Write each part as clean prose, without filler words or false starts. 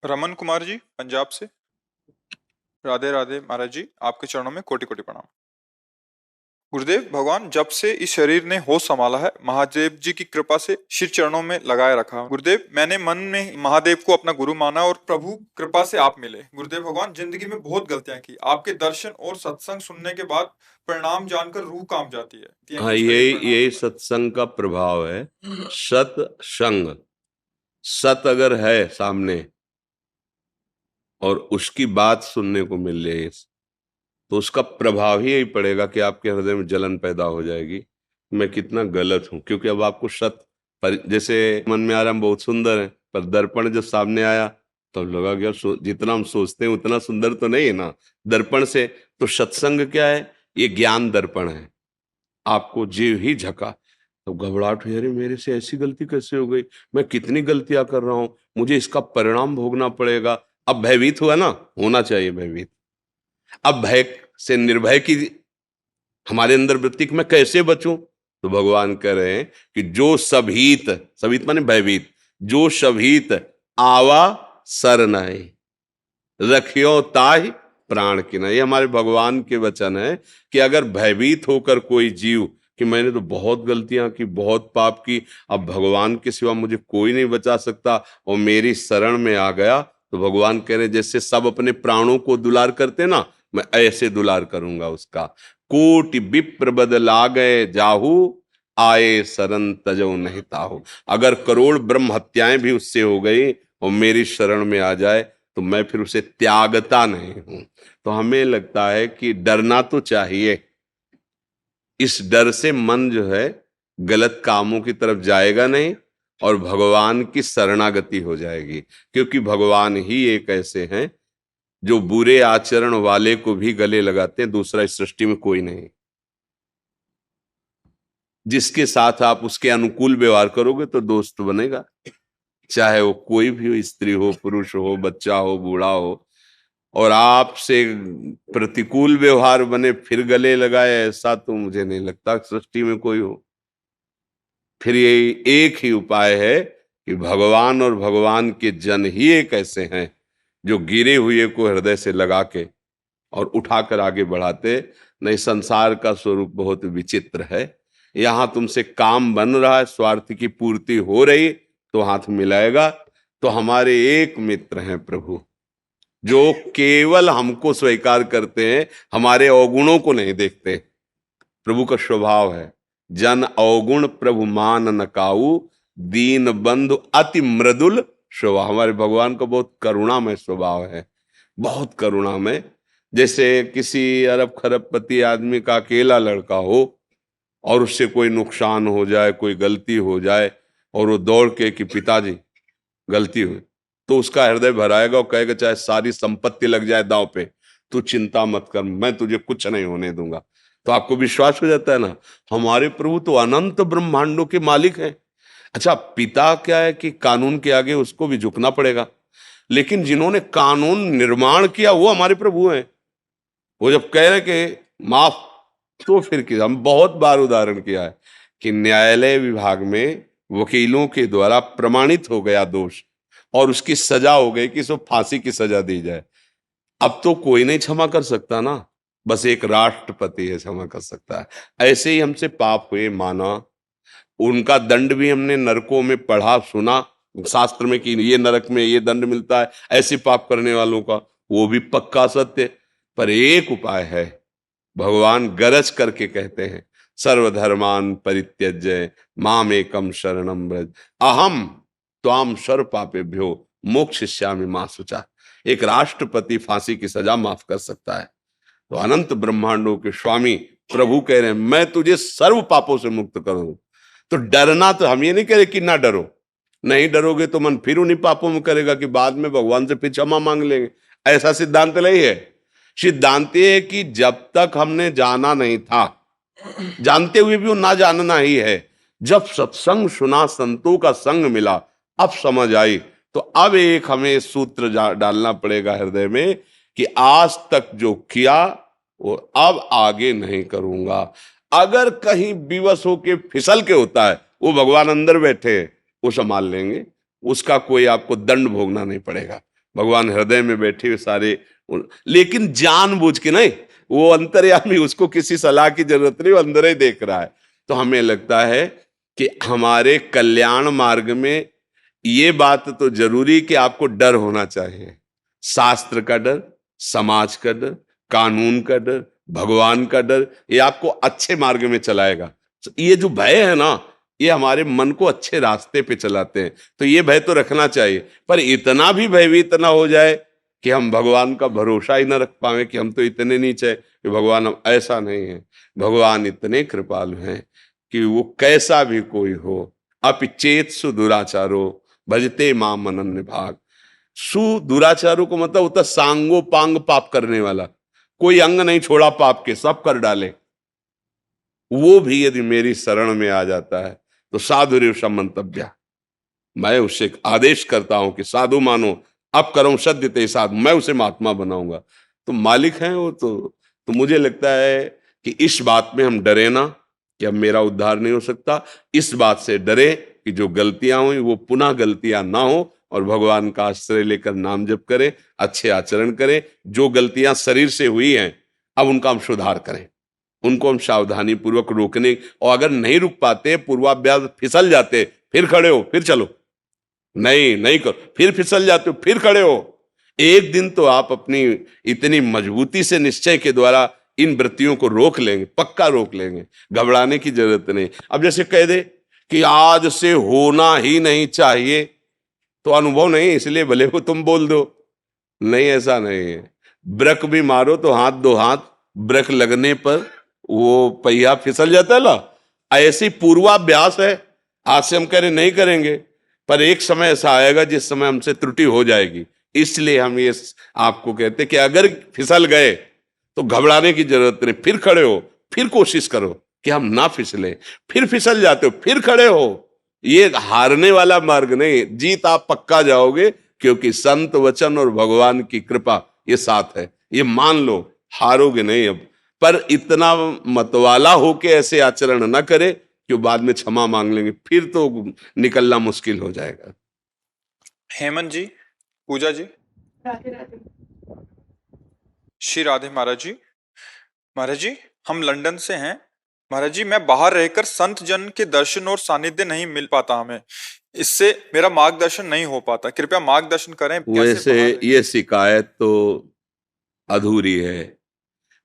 रमन कुमार जी पंजाब से। राधे राधे महाराज जी, आपके चरणों में कोटि कोटि प्रणाम। गुरुदेव भगवान, जब से इस शरीर ने होश संभाला है, महादेव जी की कृपा से शिव चरणों में लगाए रखा। गुरुदेव, मैंने मन में महादेव को अपना गुरु माना और प्रभु कृपा से आप मिले। गुरुदेव भगवान, जिंदगी में बहुत गलतियां की, आपके दर्शन और सत्संग सुनने के बाद परिणाम जानकर रूह काम जाती है। हाँ, यही सत्संग का प्रभाव है। सत्संग, सत अगर है सामने और उसकी बात सुनने को मिल जाए तो उसका प्रभाव ही यही पड़ेगा कि आपके हृदय में जलन पैदा हो जाएगी, मैं कितना गलत हूं। क्योंकि अब आपको जैसे मन में आ रहा हम बहुत सुंदर है, पर दर्पण जब सामने आया तो लगा गया जितना हम सोचते हैं उतना सुंदर तो नहीं है ना दर्पण से। तो सत्संग क्या है? ये ज्ञान दर्पण है। आपको जीव ही झका तो घबराहट हुई, अरे मेरे से ऐसी गलती कैसे हो गई, मैं कितनी गलतियां कर रहा हूं, मुझे इसका परिणाम भोगना पड़ेगा। अब भयभीत हुआ ना, होना चाहिए भयभीत। अब भय से निर्भय की हमारे अंदर वृत्ति मैं कैसे बचूं? तो भगवान कह रहे हैं कि जो सभीत, सभीत माने भयभीत, जो सभीत आवा सर नहीं रखियो ताहि प्राण की नहीं। हमारे भगवान के वचन है कि अगर भयभीत होकर कोई जीव कि मैंने तो बहुत गलतियां की, बहुत पाप की, अब भगवान के सिवा मुझे कोई नहीं बचा सकता, और मेरी शरण में आ गया, तो भगवान कह रहे जैसे सब अपने प्राणों को दुलार करते ना, मैं ऐसे दुलार करूंगा उसका। कोटि विप्र बदला गए जाहू, आए शरण तजो नहीं ताहू। अगर करोड़ ब्रह्म हत्याएं भी उससे हो गई और मेरी शरण में आ जाए तो मैं फिर उसे त्यागता नहीं हूं। तो हमें लगता है कि डरना तो चाहिए, इस डर से मन जो है गलत कामों की तरफ जाएगा नहीं और भगवान की शरणागति हो जाएगी। क्योंकि भगवान ही एक ऐसे हैं जो बुरे आचरण वाले को भी गले लगाते हैं, दूसरा इस सृष्टि में कोई नहीं। जिसके साथ आप उसके अनुकूल व्यवहार करोगे तो दोस्त बनेगा, चाहे वो कोई भी हो, स्त्री हो, पुरुष हो, बच्चा हो, बूढ़ा हो। और आपसे प्रतिकूल व्यवहार बने फिर गले लगाए, ऐसा तो मुझे नहीं लगता सृष्टि में कोई हो। फिर ये एक ही उपाय है कि भगवान और भगवान के जन ही एक ऐसे हैं जो गिरे हुए को हृदय से लगा के और उठाकर आगे बढ़ाते। नहीं, संसार का स्वरूप बहुत विचित्र है। यहां तुमसे काम बन रहा है, स्वार्थ की पूर्ति हो रही तो हाथ मिलाएगा। तो हमारे एक मित्र हैं प्रभु, जो केवल हमको स्वीकार करते हैं, हमारे अवगुणों को नहीं देखते। प्रभु का स्वभाव है जन अवगुण प्रभु मान न काऊ, दीन बंधु अति मृदुल स्वभाव। हमारे भगवान का बहुत करुणामय स्वभाव है, बहुत करुणामय। जैसे किसी अरब खरबपति आदमी का अकेला लड़का हो और उससे कोई नुकसान हो जाए, कोई गलती हो जाए, और वो दौड़ के कि पिताजी गलती हुई, तो उसका हृदय भराएगा और कहेगा चाहे सारी संपत्ति लग जाए दांव पे, तू चिंता मत कर, मैं तुझे कुछ नहीं होने दूंगा। तो आपको विश्वास हो जाता है ना, हमारे प्रभु तो अनंत ब्रह्मांडों के मालिक हैं। अच्छा, पिता क्या है कि कानून के आगे उसको भी झुकना पड़ेगा, लेकिन जिन्होंने कानून निर्माण किया वो हमारे प्रभु हैं। वो जब कह रहे कि माफ, तो फिर कि हम बहुत बार उदाहरण किया है कि न्यायालय विभाग में वकीलों के द्वारा प्रमाणित हो गया दोष और उसकी सजा हो गई कि इसको फांसी की सजा दी जाए। अब तो कोई नहीं क्षमा कर सकता ना, बस एक राष्ट्रपति है क्षमा कर सकता है। ऐसे ही हमसे पाप हुए, माना, उनका दंड भी हमने नरकों में पढ़ा सुना शास्त्र में कि ये नरक में ये दंड मिलता है ऐसे पाप करने वालों का, वो भी पक्का सत्य। पर एक उपाय है, भगवान गरज करके कहते हैं सर्वधर्मान परित्यज्य मामेकम शरणम व्रज अहम त्वाम सर्व पापेभ्यो मोक्षयिष्यामि मा शुचा। एक राष्ट्रपति फांसी की सजा माफ कर सकता है, तो अनंत ब्रह्मांडों के स्वामी प्रभु कह रहे हैं मैं तुझे सर्व पापों से मुक्त करूं। तो डरना, तो हम ये नहीं कह रहे कि ना डरो, नहीं डरोगे तो मन फिर उन्हीं पापों में करेगा कि बाद में भगवान से फिर क्षमा मांग लेंगे। ऐसा सिद्धांत नहीं है। सिद्धांत ये है कि जब तक हमने जाना नहीं था, जानते हुए भी वो ना जानना ही है। जब सत्संग सुना, संतों का संग मिला, अब समझ आई, तो अब एक हमें सूत्र डालना पड़ेगा हृदय में कि आज तक जो किया वो अब आगे नहीं करूंगा। अगर कहीं विवश होके फिसल के होता है, वो भगवान अंदर बैठे हैं, वो संभाल लेंगे, उसका कोई आपको दंड भोगना नहीं पड़ेगा। भगवान हृदय में बैठे हुए सारे, लेकिन जानबूझ के नहीं, वो अंतर्यामी, उसको किसी सलाह की जरूरत नहीं, वो अंदर ही देख रहा है। तो हमें लगता है कि हमारे कल्याण मार्ग में ये बात तो जरूरी कि आपको डर होना चाहिए, शास्त्र का डर, समाज का डर, कानून का डर, भगवान का डर, ये आपको अच्छे मार्ग में चलाएगा। ये जो भय है ना, ये हमारे मन को अच्छे रास्ते पे चलाते हैं, तो ये भय तो रखना चाहिए। पर इतना भी भयभीत ना हो जाए कि हम भगवान का भरोसा ही ना रख पाए कि हम तो इतने नीचे कि भगवान, हम ऐसा नहीं है। भगवान इतने कृपालु हैं कि वो कैसा भी कोई हो, अपिचेत सुदुराचारो भजते माम अनन्य भाग। सुदुराचारों को मतलब होता सांगो पांग पाप करने वाला, कोई अंग नहीं छोड़ा पाप के, सब कर डाले। वो भी यदि मेरी शरण में आ जाता है तो साधु रेवशा मंतव्य, मैं उसे आदेश करता हूं कि साधु मानो, अब करो सद्य ते साधु, मैं उसे महात्मा बनाऊंगा। तो मालिक हैं वो तो मुझे लगता है कि इस बात में हम डरे ना कि अब मेरा उद्धार नहीं हो सकता। इस बात से डरे कि जो गलतियां हुई वो पुनः गलतियां ना हो, और भगवान का आश्रय लेकर नाम जप करें, अच्छे आचरण करें। जो गलतियां शरीर से हुई हैं अब उनका हम सुधार करें, उनको हम सावधानी पूर्वक रोकने, और अगर नहीं रुक पाते, पूर्वाभ्यास फिसल जाते, फिर खड़े हो, फिर चलो, नहीं नहीं करो, फिर फिसल जाते हो, फिर खड़े हो। एक दिन तो आप अपनी इतनी मजबूती से निश्चय के द्वारा इन वृत्तियों को रोक लेंगे, पक्का रोक लेंगे, घबराने की जरूरत नहीं। अब जैसे कह दे कि आज से होना ही नहीं चाहिए, तो अनुभव नहीं इसलिए भले वो तुम बोल दो, नहीं, ऐसा नहीं है। ब्रेक भी मारो तो हाथ दो हाथ, ब्रेक लगने पर वो पहिया फिसल जाता है ना, ऐसी पूर्वाभ्यास है। आज से हम कह रहे नहीं करेंगे, पर एक समय ऐसा आएगा जिस समय हमसे त्रुटि हो जाएगी। इसलिए हम ये आपको कहते कि अगर फिसल गए तो घबराने की जरूरत नहीं, फिर खड़े हो, फिर कोशिश करो कि हम ना फिसले, फिर फिसल जाते हो, फिर खड़े हो। ये हारने वाला मार्ग नहीं, जीत आप पक्का जाओगे, क्योंकि संत वचन और भगवान की कृपा ये साथ है, ये मान लो, हारोगे नहीं अब। पर इतना मतवाला होके ऐसे आचरण ना करे कि बाद में क्षमा मांग लेंगे, फिर तो निकलना मुश्किल हो जाएगा। हेमंत जी, पूजा जी, राधे राधे। श्री राधे महाराज जी। महाराज जी, हम लंदन से हैं। महाराज जी, मैं बाहर रहकर संत जन के दर्शन और सानिध्य नहीं मिल पाता, हमें इससे मेरा मार्गदर्शन नहीं हो पाता, कृपया मार्गदर्शन करें। कैसे वैसे बाहर रह- ये शिकायत तो अधूरी है,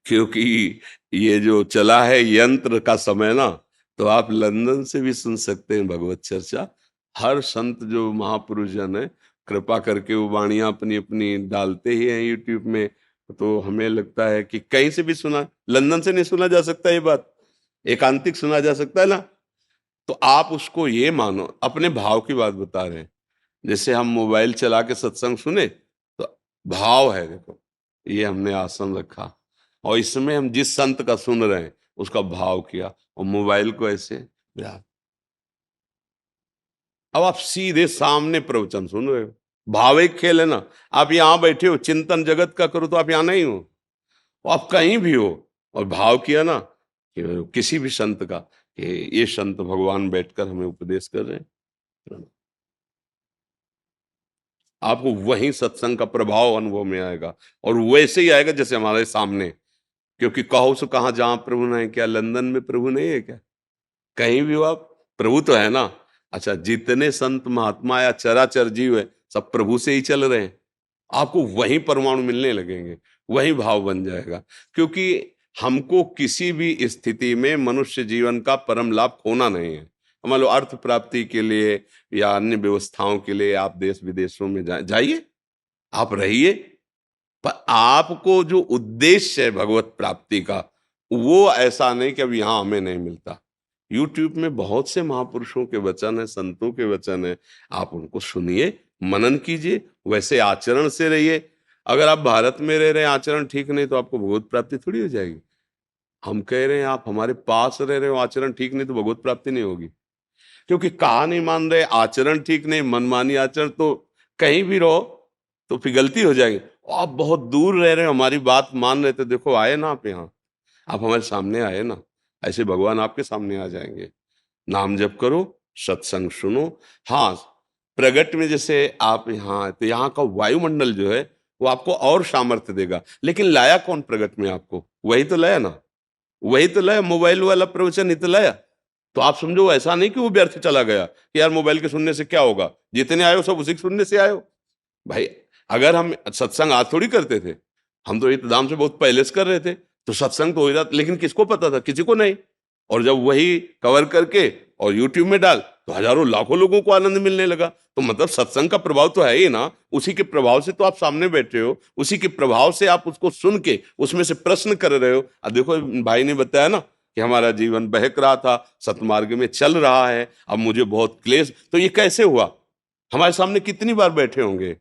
क्योंकि ये जो चला है यंत्र का समय ना, तो आप लंदन से भी सुन सकते हैं भगवत चर्चा। हर संत जो महापुरुष जन है, कृपा करके वो वाणियां अपनी अपनी डालते ही हैं यूट्यूब में। तो हमें लगता है कि कहीं से भी सुना, लंदन से नहीं सुना जा सकता, ये बात एकांतिक सुना जा सकता है ना। तो आप उसको ये मानो, अपने भाव की बात बता रहे हैं। जैसे हम मोबाइल चला के सत्संग सुने तो भाव है, देखो ये हमने आसन रखा, और इसमें हम जिस संत का सुन रहे हैं उसका भाव किया, और मोबाइल को ऐसे ध्यान। अब आप सीधे सामने प्रवचन सुन रहे हो, भाव एक खेल है ना। आप यहां बैठे हो, चिंतन जगत का करो तो आप यहां नहीं हो, आप कहीं भी हो, और भाव किया ना कि किसी भी संत का, कि ये संत भगवान बैठकर हमें उपदेश कर रहे हैं, आपको वहीं सत्संग का प्रभाव अनुभव में आएगा। और वैसे ही आएगा जैसे हमारे सामने, क्योंकि कहो सो कहां, जहां प्रभु नहीं, क्या लंदन में प्रभु नहीं है क्या? कहीं भी हो आप, प्रभु तो है ना। अच्छा, जितने संत महात्मा या चराचर जीव है, सब प्रभु से ही चल रहे हैं। आपको वहीं परमाणु मिलने लगेंगे, वहीं भाव बन जाएगा। क्योंकि हमको किसी भी स्थिति में मनुष्य जीवन का परम लाभ खोना नहीं है। मान लो अर्थ प्राप्ति के लिए या अन्य व्यवस्थाओं के लिए आप देश विदेशों में जाइए, आप रहिए, पर आपको जो उद्देश्य है भगवत प्राप्ति का, वो ऐसा नहीं कि अब यहां हमें नहीं मिलता। यूट्यूब में बहुत से महापुरुषों के वचन है, संतों के वचन है, आप उनको सुनिए, मनन कीजिए, वैसे आचरण से रहिए। अगर आप भारत में रह रहे हैं, आचरण ठीक नहीं, तो आपको भगवत प्राप्ति थोड़ी हो जाएगी। हम कह रहे हैं आप हमारे पास रह रहे हो, आचरण ठीक नहीं, तो भगवत प्राप्ति नहीं होगी। क्योंकि कहा नहीं मान रहे, आचरण ठीक नहीं, मनमानी आचरण, तो कहीं भी रहो तो फिर गलती हो जाएगी। आप बहुत दूर रह रहे हो, हमारी बात मान रहे थे, देखो आए ना आप यहाँ, आप हमारे सामने आए ना, ऐसे भगवान आपके सामने आ जाएंगे। नाम जप करो, सत्संग सुनो। हाँ, प्रगट में जैसे आप यहाँ, तो यहाँ का वायुमंडल जो है वो आपको और सामर्थ्य देगा, लेकिन लाया कौन प्रगट में आपको? वही तो लाया ना, वही तो लाया, मोबाइल वाला प्रवचन ही तो लाया। तो आप समझो ऐसा नहीं कि वो व्यर्थ चला गया कि यार मोबाइल के सुनने से क्या होगा, जितने आयो सब उसी के सुनने से आयो। भाई अगर हम सत्संग आज थोड़ी करते थे, हम तो इंतजाम से बहुत पहले से कर रहे थे, तो सत्संग तो हो ही रहा, लेकिन किसको पता था? किसी को नहीं। और जब वही कवर करके और यूट्यूब में डाल तो हजारों लाखों लोगों को आनंद मिलने लगा। तो मतलब सत्संग का प्रभाव तो है ही ना, उसी के प्रभाव से तो आप सामने बैठे हो, उसी के प्रभाव से आप उसको सुन के उसमें से प्रश्न कर रहे हो। अब देखो भाई ने बताया ना कि हमारा जीवन बहक रहा था, सतमार्ग में चल रहा है, अब मुझे बहुत क्लेश, तो ये कैसे हुआ? हमारे सामने कितनी बार बैठे होंगे,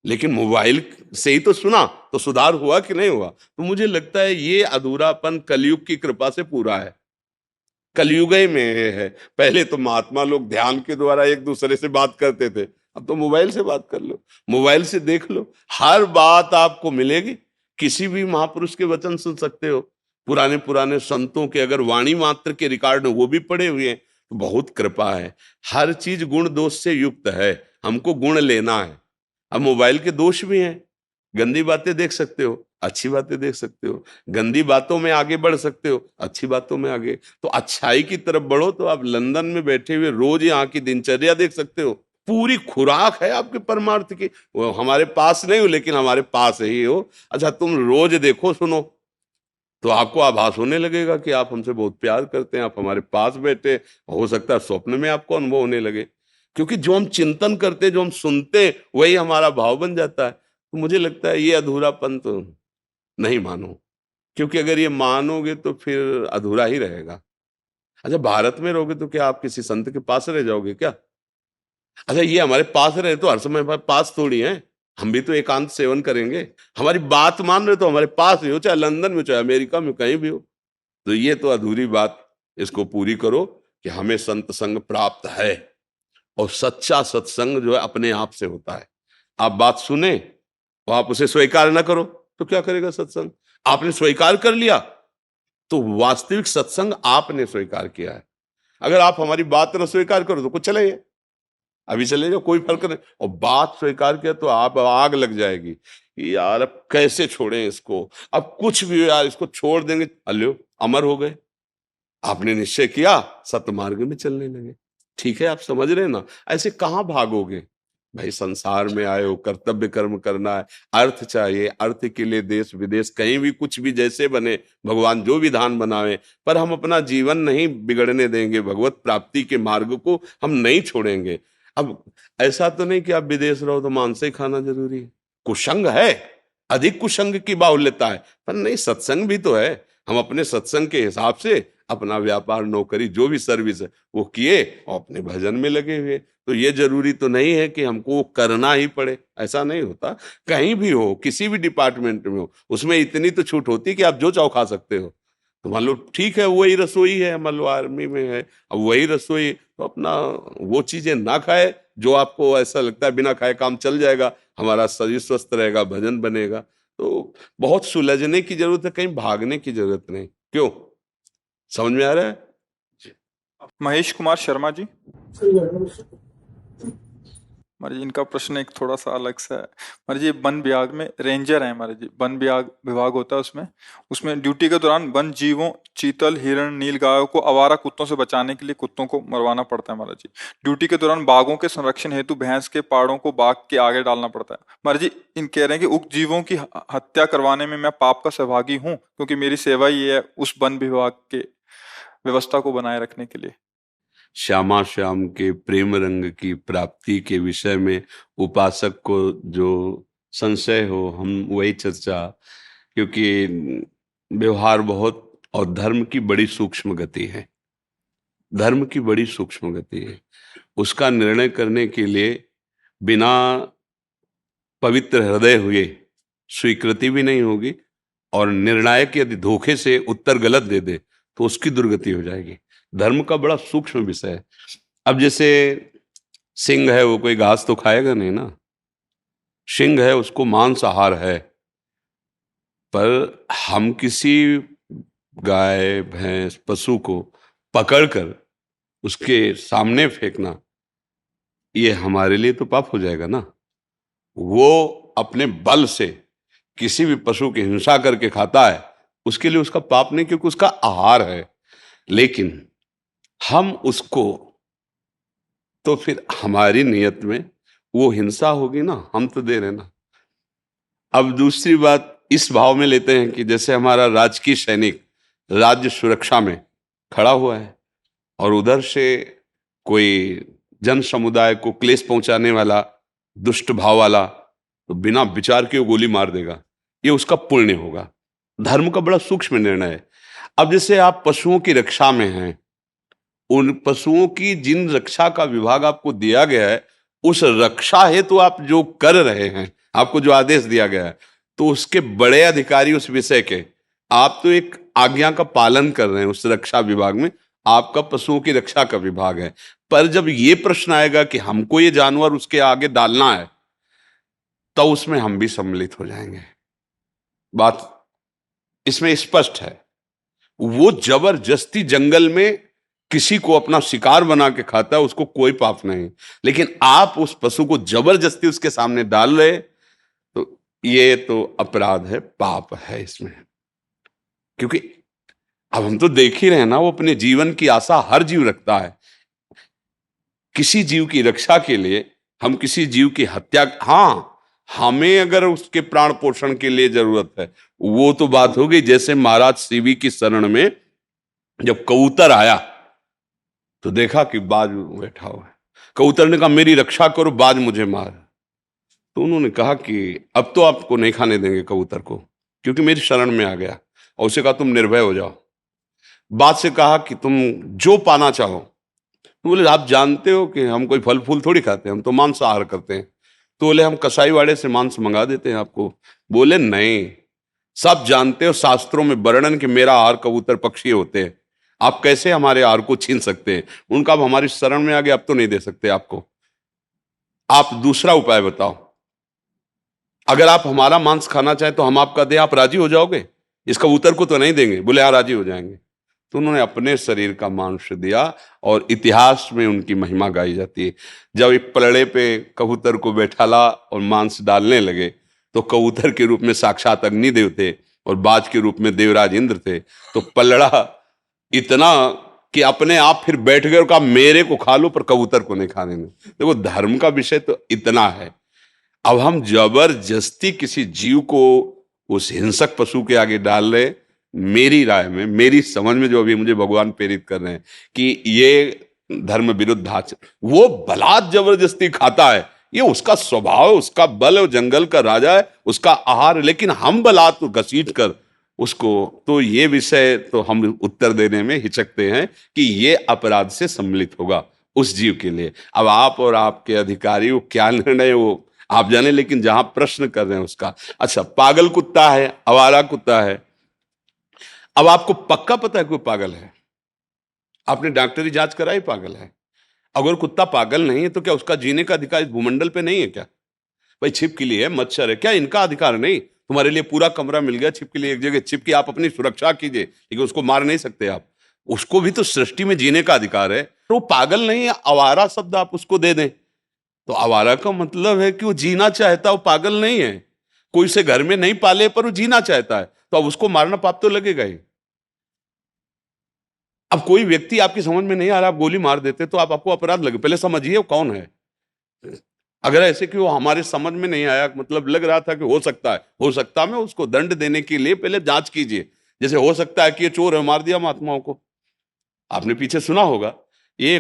लेकिन मोबाइल से ही तो सुना, तो सुधार हुआ कि नहीं हुआ? तो मुझे लगता है ये अधूरापन कलयुग की कृपा से पूरा है, कलयुग ही में है। पहले तो महात्मा लोग ध्यान के द्वारा एक दूसरे से बात करते थे, अब तो मोबाइल से बात कर लो, मोबाइल से देख लो, हर बात आपको मिलेगी। किसी भी महापुरुष के वचन सुन सकते हो, पुराने पुराने संतों के अगर वाणी मात्र के रिकॉर्ड वो भी पड़े हुए हैं, तो बहुत कृपा है। हर चीज गुण दोष से युक्त है, हमको गुण लेना है। अब मोबाइल के दोष भी हैं, गंदी बातें देख सकते हो, अच्छी बातें देख सकते हो, गंदी बातों में आगे बढ़ सकते हो, अच्छी बातों में आगे, तो अच्छाई की तरफ बढ़ो। तो आप लंदन में बैठे हुए रोज यहाँ की दिनचर्या देख सकते हो, पूरी खुराक है आपके परमार्थ की। वो हमारे पास नहीं हो, लेकिन हमारे पास ही हो। अच्छा तुम रोज देखो सुनो, तो आपको आभास होने लगेगा कि आप हमसे बहुत प्यार करते हैं, आप हमारे पास बैठे, हो सकता है स्वप्न में आपको अनुभव होने लगे, क्योंकि जो हम चिंतन करते, जो हम सुनते, वही हमारा भाव बन जाता है। तो मुझे लगता है ये अधूरापन तो नहीं मानो, क्योंकि अगर ये मानोगे तो फिर अधूरा ही रहेगा। अच्छा भारत में रहोगे तो क्या आप किसी संत के पास रह जाओगे क्या? अच्छा ये हमारे पास रहे तो हर समय हमारे पास थोड़ी है, हम भी तो एकांत सेवन करेंगे। हमारी बात मान रहे तो हमारे पास ही हो, चाहे लंदन में, चाहे अमेरिका में, कहीं भी हो। तो ये तो अधूरी बात, इसको पूरी करो कि हमें संत संग प्राप्त है, और सच्चा सत्संग जो है अपने आप से होता है। आप बात सुने और आप उसे स्वीकार ना करो तो क्या करेगा सत्संग? आपने स्वीकार कर लिया तो वास्तविक सत्संग आपने स्वीकार किया है। अगर आप हमारी बात न स्वीकार करो तो कुछ चले जाए, अभी चले जाओ, कोई फर्क नहीं। और बात स्वीकार किया तो आप आग लग जाएगी कि यार अब कैसे छोड़ें इसको, अब कुछ भी हो यार इसको छोड़ देंगे, अल्यो अमर हो गए। आपने निश्चय किया, सतमार्ग में चलने लगे। ठीक है, आप समझ रहे हैं ना? ऐसे कहाँ भागोगे भाई? संसार में आए हो, कर्तव्य कर्म करना है, अर्थ चाहिए, अर्थ के लिए देश विदेश कहीं भी कुछ भी जैसे बने, भगवान जो विधान बनावे, पर हम अपना जीवन नहीं बिगड़ने देंगे, भगवत प्राप्ति के मार्ग को हम नहीं छोड़ेंगे। अब ऐसा तो नहीं कि आप विदेश रहो तो मांस ही खाना जरूरी है, कुसंग है, अधिक कुसंग की बाहुल्यता है, पर नहीं सत्संग भी तो है। हम अपने सत्संग के हिसाब से अपना व्यापार नौकरी जो भी सर्विस है वो किए और अपने भजन में लगे हुए। तो ये जरूरी तो नहीं है कि हमको करना ही पड़े, ऐसा नहीं होता। कहीं भी हो, किसी भी डिपार्टमेंट में हो, उसमें इतनी तो छूट होती है कि आप जो चाहो खा सकते हो। तो मान लो ठीक है वही रसोई है, मान लो आर्मी में है, अब वही रसोई, तो अपना वो चीजें ना खाए जो आपको ऐसा लगता है बिना खाए काम चल जाएगा, हमारा शरीर स्वस्थ रहेगा, भजन बनेगा। तो बहुत सुलझने की जरूरत है, कहीं भागने की जरूरत नहीं। क्यों? समझ में आ रहा है? महेश कुमार शर्मा जी। हमारे जी इनका प्रश्न एक थोड़ा सा अलग सा है। हमारे जी वन विभाग में रेंजर है, हमारे जी वन विभाग होता है, उसमें उसमें ड्यूटी के दौरान वन जीवों, चीतल, हिरण, नीलगायों को आवारा कुत्तों से बचाने के लिए कुत्तों को मरवाना पड़ता है। हमारा जी ड्यूटी के दौरान बाघों के संरक्षण हेतु भैंस के पाड़ों को बाघ के आगे डालना पड़ता है। हमारे जी इन कह रहे हैं कि उक्त जीवों की हत्या करवाने में मैं पाप का सहभागी हूँ, क्योंकि मेरी सेवा ही है उस वन विभाग के व्यवस्था को बनाए रखने के लिए। श्यामा श्याम के प्रेम रंग की प्राप्ति के विषय में उपासक को जो संशय हो, हम वही चर्चा, क्योंकि व्यवहार बहुत और धर्म की बड़ी सूक्ष्म गति है, धर्म की बड़ी सूक्ष्म गति है। उसका निर्णय करने के लिए बिना पवित्र हृदय हुए स्वीकृति भी नहीं होगी, और निर्णायक यदि धोखे से उत्तर गलत दे दे तो उसकी दुर्गति हो जाएगी। धर्म का बड़ा सूक्ष्म विषय है। अब जैसे सिंह है, वो कोई घास तो खाएगा नहीं ना, सिंह है उसको मांसाहार है, पर हम किसी गाय भैंस पशु को पकड़कर उसके सामने फेंकना, ये हमारे लिए तो पाप हो जाएगा ना। वो अपने बल से किसी भी पशु की हिंसा करके खाता है, उसके लिए उसका पाप नहीं, क्योंकि उसका आहार है। लेकिन हम उसको, तो फिर हमारी नियत में वो हिंसा होगी ना, हम तो दे रहे ना। अब दूसरी बात इस भाव में लेते हैं कि जैसे हमारा राजकीय सैनिक राज्य सुरक्षा में खड़ा हुआ है और उधर से कोई जन समुदाय को क्लेश पहुंचाने वाला दुष्ट भाव वाला तो बिना विचार के वो गोली मार देगा, ये उसका पुण्य होगा। धर्म का बड़ा सूक्ष्म निर्णय है। अब जैसे आप पशुओं की रक्षा में हैं, उन पशुओं की जिन रक्षा का विभाग आपको दिया गया है, उस रक्षा हेतु तो आप जो कर रहे हैं, आपको जो आदेश दिया गया है, तो उसके बड़े अधिकारी उस विषय के, आप तो एक आज्ञा का पालन कर रहे हैं उस रक्षा विभाग में। आपका पशुओं की रक्षा का विभाग है। पर जब ये प्रश्न आएगा कि हमको ये जानवर उसके आगे डालना है, तो उसमें हम भी सम्मिलित हो जाएंगे। बात इसमें स्पष्ट है। वो जबरदस्ती जंगल में किसी को अपना शिकार बना के खाता है, उसको कोई पाप नहीं। लेकिन आप उस पशु को जबरदस्ती उसके सामने डाल रहे, तो ये तो अपराध है, पाप है इसमें। क्योंकि अब हम तो देख ही रहे हैं ना, वो अपने जीवन की आशा हर जीव रखता है। किसी जीव की रक्षा के लिए हम किसी जीव की हत्या, हाँ, हमें अगर उसके प्राण पोषण के लिए जरूरत है, वो तो बात हो गई। जैसे महाराज शिवी की शरण में जब कबूतर आया तो देखा कि बाज बैठा हुआ है। कबूतर ने कहा मेरी रक्षा करो, बाज मुझे मार। तो उन्होंने कहा कि अब तो आपको नहीं खाने देंगे कबूतर को, क्योंकि मेरी शरण में आ गया। और उसे कहा तुम निर्भय हो जाओ। बाज से कहा कि तुम जो पाना चाहो। तो बोले आप जानते हो कि हम कोई फल फूल थोड़ी खाते हैं, हम तो मांसाहार करते हैं। तो बोले हम कसाई वाड़े से मांस मंगा देते हैं आपको। बोले नहीं, सब जानते हो शास्त्रों में वर्णन कि मेरा आहार कबूतर पक्षी होते हैं, आप कैसे हमारे आहार को छीन सकते हैं। उनका अब हमारी शरण में आ गया, अब तो नहीं दे सकते आपको, आप दूसरा उपाय बताओ। अगर आप हमारा मांस खाना चाहें तो हम आपका दें, आप राजी हो जाओगे? इस कबूतर को तो नहीं देंगे। बोले हाँ राजी हो जाएंगे। तो उन्होंने अपने शरीर का मांस दिया और इतिहास में उनकी महिमा गाई जाती है। जब एक पलड़े पे कबूतर को बैठाला और मांस डालने लगे, तो कबूतर के रूप में साक्षात अग्निदेव थे और बाज के रूप में देवराज इंद्र थे। तो पलड़ा इतना कि अपने आप फिर बैठ गए और कहा मेरे को खा लो पर कबूतर को नहीं खाने में। देखो धर्म का विषय तो इतना है। अब हम जबरदस्ती किसी जीव को उस हिंसक पशु के आगे डाल रहे, मेरी राय में, मेरी समझ में जो अभी मुझे भगवान प्रेरित कर रहे हैं कि ये धर्म विरुद्ध आचरण। वो बलात् जबरदस्ती खाता है, ये उसका स्वभाव, उसका बल, वो जंगल का राजा है, उसका आहार। लेकिन हम बलात् घसीट कर उसको, तो ये विषय तो हम उत्तर देने में हिचकते हैं कि ये अपराध से सम्मिलित होगा उस जीव के लिए। अब आप और आपके अधिकारी वो क्या निर्णय वो आप जाने, लेकिन जहां प्रश्न कर रहे हैं उसका। अच्छा, पागल कुत्ता है, आवारा कुत्ता है। अब आपको पक्का पता है कि वो पागल है, आपने डॉक्टरी जांच कराई, पागल है। अगर कुत्ता पागल नहीं है तो क्या उसका जीने का अधिकार इस भूमंडल पे नहीं है क्या? भाई छिपकली है, मच्छर है, क्या इनका अधिकार नहीं? तुम्हारे लिए पूरा कमरा मिल गया छिपकली एक जगह, छिपकी आप अपनी सुरक्षा कीजिए, लेकिन उसको मार नहीं सकते आप। उसको भी तो सृष्टि में जीने का अधिकार है। तो वो पागल नहीं है, आवारा शब्द आप उसको दे दें, तो आवारा का मतलब है कि वो जीना चाहता, वो पागल नहीं है। कोई उसे घर में नहीं पाले पर वो जीना चाहता है, तो अब उसको मारना पाप तो लगेगा ही। अब कोई व्यक्ति आपकी समझ में नहीं आ रहा, आप गोली मार देते तो आप आपको अपराध लगे। पहले समझिए वो कौन है। अगर ऐसे कि वो हमारे समझ में नहीं आया, मतलब लग रहा था कि हो सकता है, हो सकता में उसको दंड देने के लिए पहले जांच कीजिए। जैसे हो सकता है कि ये चोर है, मार दिया महात्माओं को, आपने पीछे सुना होगा। ये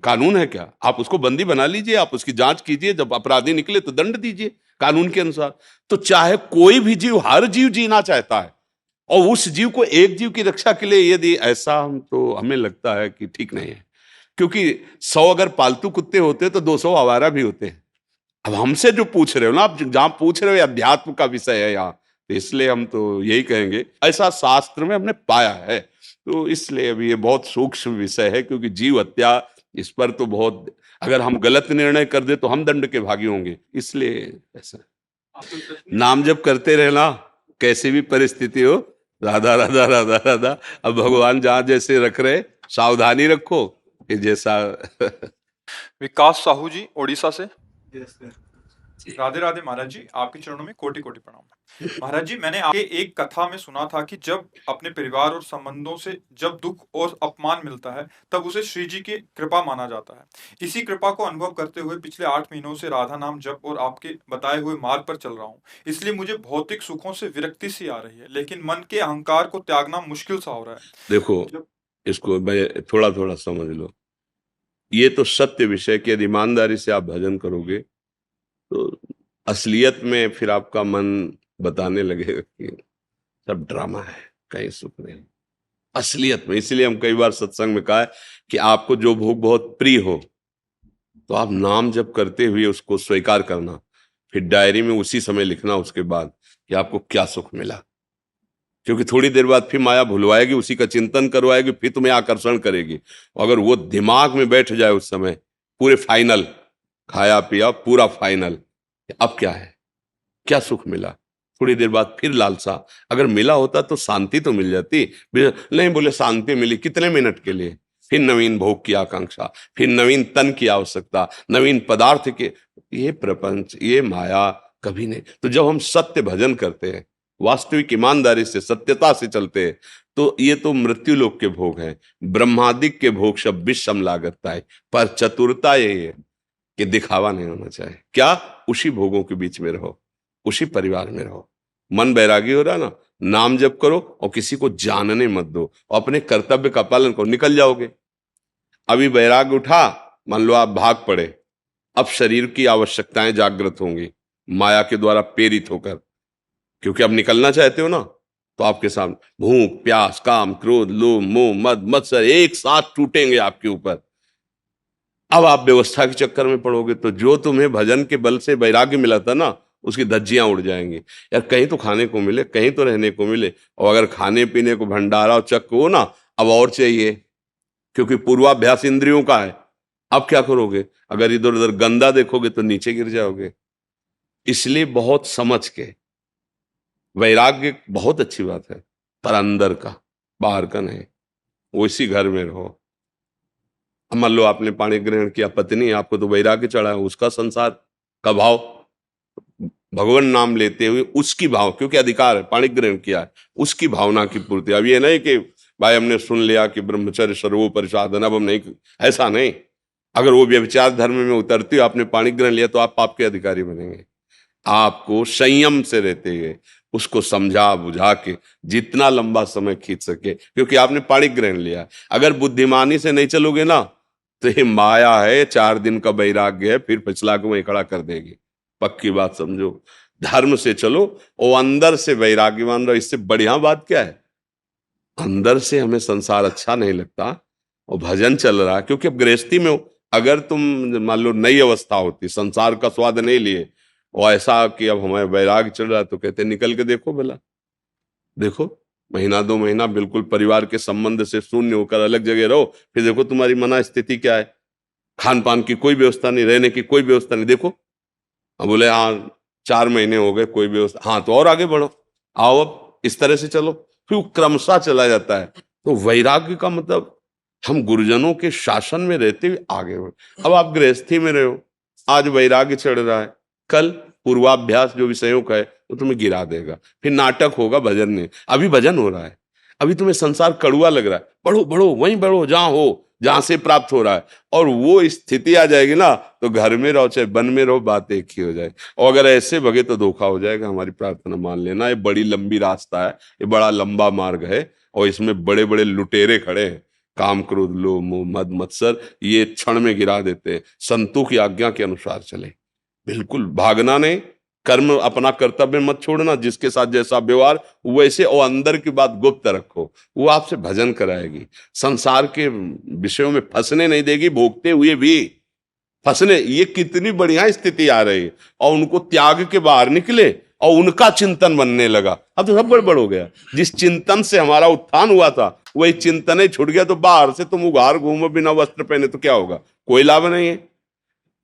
कानून है क्या? आप उसको बंदी बना लीजिए, आप उसकी जांच कीजिए, जब अपराधी निकले तो दंड दीजिए कानून के अनुसार। तो चाहे कोई भी जीव, हर जीव जीना चाहता है, और उस जीव को एक जीव की रक्षा के लिए यदि ऐसा, हम तो हमें लगता है कि ठीक नहीं है। क्योंकि 100 अगर पालतू कुत्ते होते तो 200 आवारा भी होते हैं। अब हमसे जो पूछ रहे हो ना, आप जहां पूछ रहे हो अध्यात्म का विषय है यहाँ, तो इसलिए हम तो यही कहेंगे ऐसा शास्त्र में हमने पाया है। तो इसलिए अभी ये बहुत सूक्ष्म विषय है, क्योंकि जीव हत्या, इस पर तो बहुत, अगर हम गलत निर्णय कर दे तो हम दंड के भागी होंगे। इसलिए ऐसा नाम जप करते रहना, कैसी भी परिस्थिति हो, राधा राधा राधा राधा। अब भगवान जहां जैसे रख रहे, सावधानी रखो कि जैसा विकास साहू जी ओडिशा से। राधे राधे महाराज जी, आपके चरणों में कोटि कोटि प्रणाम। महाराज जी, मैंने आपके एक कथा में सुना था कि जब अपने परिवार और संबंधों से जब दुख और अपमान मिलता है तब उसे श्री जी की कृपा माना जाता है। इसी कृपा को अनुभव करते हुए पिछले 8 महीनों से राधा नाम जप और आपके बताए हुए मार्ग पर चल रहा हूँ। इसलिए मुझे भौतिक सुखों से विरक्ति सी आ रही है, लेकिन मन के अहंकार को त्यागना मुश्किल सा हो रहा है। देखो, इसको थोड़ा थोड़ा समझ लो। ये तो सत्य विषय कि यदि ईमानदारी से आप भजन करोगे तो असलियत में फिर आपका मन बताने लगेगा कि सब ड्रामा है, कहीं सुख नहीं असलियत में। इसलिए हम कई बार सत्संग में कहा है कि आपको जो भोग बहुत प्रिय हो तो आप नाम जप करते हुए उसको स्वीकार करना, फिर डायरी में उसी समय लिखना उसके बाद कि आपको क्या सुख मिला। क्योंकि थोड़ी देर बाद फिर माया भुलवाएगी, उसी का चिंतन करवाएगी, फिर तुम्हें आकर्षण करेगी। अगर वो दिमाग में बैठ जाए उस समय पूरे फाइनल, खाया पिया पूरा फाइनल, अब क्या है, क्या सुख मिला, थोड़ी देर बाद फिर लालसा। अगर मिला होता तो शांति तो मिल जाती, नहीं बोले शांति मिली कितने मिनट के लिए, फिर नवीन भोग की आकांक्षा, फिर नवीन तन की आवश्यकता, नवीन पदार्थ के। ये प्रपंच, ये माया कभी नहीं। तो जब हम सत्य भजन करते हैं, वास्तविक ईमानदारी से सत्यता से चलते हैं, तो ये तो मृत्यु लोक के भोग हैं। ब्रह्मादिक के भोग सब विषम लागता है, पर चतुरता ये है कि दिखावा नहीं होना चाहिए। क्या, उसी भोगों के बीच में रहो, उसी परिवार में रहो। मन बैरागी हो रहा ना, नाम जप करो और किसी को जानने मत दो और अपने कर्तव्य का पालन करो, निकल जाओगे। अभी बैराग उठा, मान लो आप भाग पड़े, अब शरीर की आवश्यकताएं जागृत होंगी माया के द्वारा प्रेरित होकर, क्योंकि अब निकलना चाहते हो ना। तो आपके सामने भूख प्यास काम क्रोध लोभ मोह मद मत्सर एक साथ टूटेंगे आपके ऊपर। अब आप व्यवस्था के चक्कर में पड़ोगे तो जो तुम्हें भजन के बल से वैराग्य मिला था ना, उसकी धज्जियां उड़ जाएंगी। यार कहीं तो खाने को मिले, कहीं तो रहने को मिले, और अगर खाने पीने को भंडारा और चक्र हो ना, अब और चाहिए, क्योंकि पूर्वाभ्यास इंद्रियों का है। अब क्या करोगे, अगर इधर उधर गंदा देखोगे तो नीचे गिर जाओगे। इसलिए बहुत समझ के, वैराग्य बहुत अच्छी बात है, पर अंदर का, बाहर का नहीं। वो इसी घर में रहो। मान लो आपने पाणी ग्रहण किया, पत्नी आपको तो वैराग्य चढ़ा है, उसका संसार का भाव, भगवान नाम लेते हुए उसकी भाव, क्योंकि अधिकार है, पाणी ग्रहण किया है, उसकी भावना की पूर्ति। अब ये नहीं कि भाई हमने सुन लिया कि ब्रह्मचर्य सर्वोपरि साधन, अब हम नहीं, ऐसा नहीं। अगर वो व्यभिचार धर्म में उतरती हो, आपने पाणी ग्रहण लिया तो आप पाप के अधिकारी बनेंगे। आपको संयम से रहते हुए उसको समझा बुझा के जितना लंबा समय खींच सके, क्योंकि आपने पाणी ग्रहण लिया। अगर बुद्धिमानी से नहीं चलोगे ना, तो ये माया है, 4 दिन का वैराग्य है, फिर पिछला को वहीं खड़ा कर देगी। पक्की बात समझो, धर्म से चलो और अंदर से वैराग्यवान रहो। इससे बढ़िया बात क्या है, अंदर से हमें संसार अच्छा नहीं लगता और भजन चल रहा है। क्योंकि अब गृहस्थी में हो, अगर तुम मान लो नई अवस्था होती, संसार का स्वाद नहीं लिए और ऐसा कि अब हमें वैराग चल रहा है, तो कहते निकल के देखो भला, देखो महीना 2 महीना बिल्कुल परिवार के संबंध से शून्य होकर अलग जगह रहो, फिर देखो तुम्हारी मना स्थिति क्या है। खान पान की कोई व्यवस्था नहीं, रहने की कोई व्यवस्था नहीं। देखो अब बोले हाँ 4 महीने हो गए कोई व्यवस्था, हाँ तो और आगे बढ़ो, आओ अब इस तरह से चलो, फिर वो क्रमशः चला जाता है। तो वैराग्य का मतलब हम गुरुजनों के शासन में रहते हुए आगे बढ़ो। अब आप गृहस्थी में रहो, आज वैराग्य चढ़ रहा है, कल पूर्वाभ्यास जो विषयों का है वो तुम्हें गिरा देगा, फिर नाटक होगा भजन में। अभी भजन हो रहा है, अभी तुम्हें संसार कड़ुआ लग रहा है, बढ़ो बढ़ो वहीं बढ़ो जहां हो, जहां से प्राप्त हो रहा है। और वो स्थिति आ जाएगी ना, तो घर में रहो चाहे वन में रहो, बात एक ही हो जाए। और अगर ऐसे भगे तो धोखा हो जाएगा। हमारी प्रार्थना मान लेना, ये बड़ी लंबी रास्ता है, ये बड़ा लंबा मार्ग है, और इसमें बड़े बड़े लुटेरे खड़े हैं। काम क्रोध लोभ मोह मद मत्सर ये क्षण में गिरा देते हैं। संतों की आज्ञा के अनुसार चले, बिल्कुल भागना नहीं, कर्म अपना कर्तव्य मत छोड़ना, जिसके साथ जैसा व्यवहार वैसे, और अंदर की बात गुप्त रखो, वो आपसे भजन कराएगी। संसार के विषयों में फंसने नहीं देगी, भोगते हुए भी फंसने। ये कितनी बढ़िया स्थिति आ रही है, और उनको त्याग के बाहर निकले और उनका चिंतन बनने लगा। अब तो सब गड़बड़ हो गया। जिस चिंतन से हमारा उत्थान हुआ था वही चिंतन ही छूट गया, तो बाहर से तुम उघार घूमो बिना वस्त्र पहने तो क्या होगा, कोई लाभ नहीं है।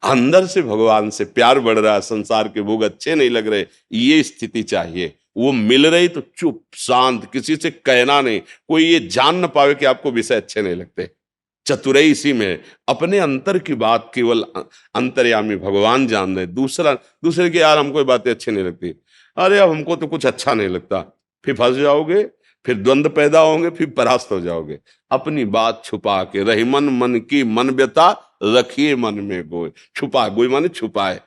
अंदर से भगवान से प्यार बढ़ रहा है, संसार के भोग अच्छे नहीं लग रहे, ये स्थिति चाहिए। वो मिल रही तो चुप शांत, किसी से कहना नहीं, कोई ये जान न पावे कि आपको विषय अच्छे नहीं लगते। चतुराई इसी में है। अपने अंतर की बात केवल अंतर्यामी भगवान जान रहे, दूसरे की यार हमको ये बातें अच्छी नहीं लगती, अरे अब हमको तो कुछ अच्छा नहीं लगता, फिर फंस जाओगे, फिर द्वंद्व पैदा होंगे, फिर परास्त हो जाओगे। अपनी बात छुपा के रही मन की मन व्यथा रखिए मन में गोय, छुपा, गोय माने छुपाए।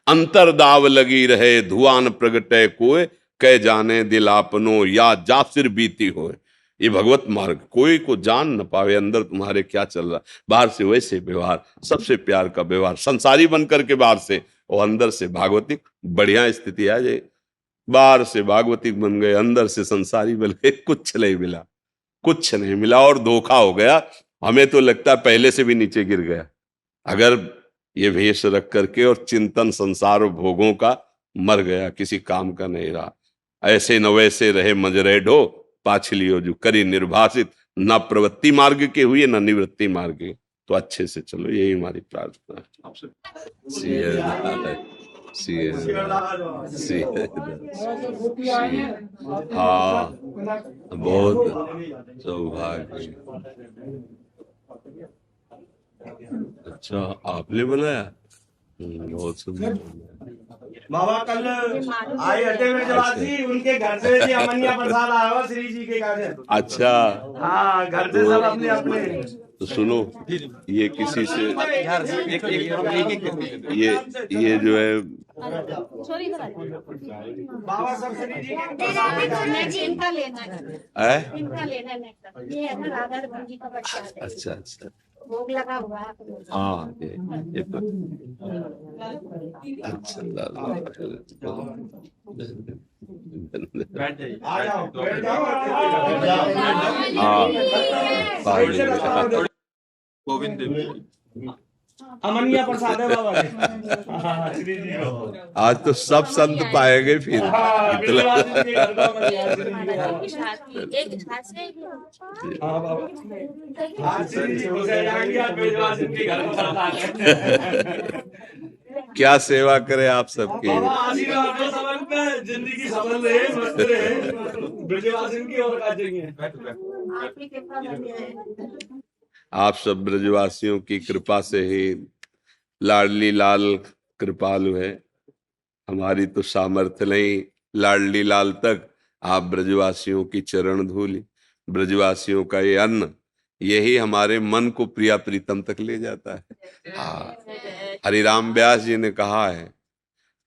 अंतर दाव लगी रहे धुआं प्रगटे कोय, कह जाने दिल आपनो या जासिर बीती होए। ये भगवत मार्ग, कोई को जान न पावे अंदर तुम्हारे क्या चल रहा, बाहर से वैसे व्यवहार, सबसे प्यार का व्यवहार, संसारी बनकर के बाहर से और अंदर से भागवतिक, बढ़िया स्थिति आ जाए। बाहर से भागवतिक बन गए, अंदर से संसारी बन गए, कुछ नहीं मिला, कुछ नहीं मिला और धोखा हो गया। हमें तो लगता है पहले से भी नीचे गिर गया। अगर ये भेष रख करके और चिंतन संसार और भोगों का, मर गया, किसी काम का नहीं रहा। ऐसे न वैसे रहे मजरे ढो, पाछलियो जो करी निर्भाषित, न प्रवृत्ति मार्ग के हुए न निवृत्ति मार्ग के। तो अच्छे से चलो, यही हमारी प्रार्थना है आपसे। हाँ, बहुत सौभाग्य। अच्छा, आपने बनाया? बहुत सुंदर। बाबा कल आए हटे ब्रजवासी, उनके घर से जी अमनिया प्रसाद आया हुआ श्री जी के घर से। अच्छा, हाँ, घर से सब अपने अपने। तो सुनो, ये किसी से ये जो है बाबा सब श्री जी इनका लेना है, इनका लेना है। ये है ना राधा रमन जी का बच्चा है। अच्छा अच्छा, भोग लगा हुआ है। हाँ, ये तो अच्छा, आ जाओ, बैठ जाओ। हाँ, गोविंद देव अमनिया प्रसाद है बाबा के। हाँ, श्री जी को। आज तो सब संत पाएंगे फिर। हाँ, इतना ब्रजवासी के घर को अमनिया श्री जी को। हाँ बाबा, आज श्री जी को से जाएंगे, आज ब्रजवासी के घर को प्रसाद है। क्या सेवा करे आप सबकी। बाबा आशीर्वाद दो सबन पे, जिंदगी सफल रहे, मस्त रहे, ब्रजवासी की और का चाहिए। आपकी कृपा बनी है। आप सब ब्रजवासियों की कृपा से ही लाडली लाल कृपालु है। हमारी तो सामर्थ्य नहीं, लाडली लाल तक आप ब्रजवासियों की चरण धूलि, ब्रजवासियों का ये अन्न, यही हमारे मन को प्रिया प्रीतम तक ले जाता है। हाँ, हरिराम व्यास जी ने कहा है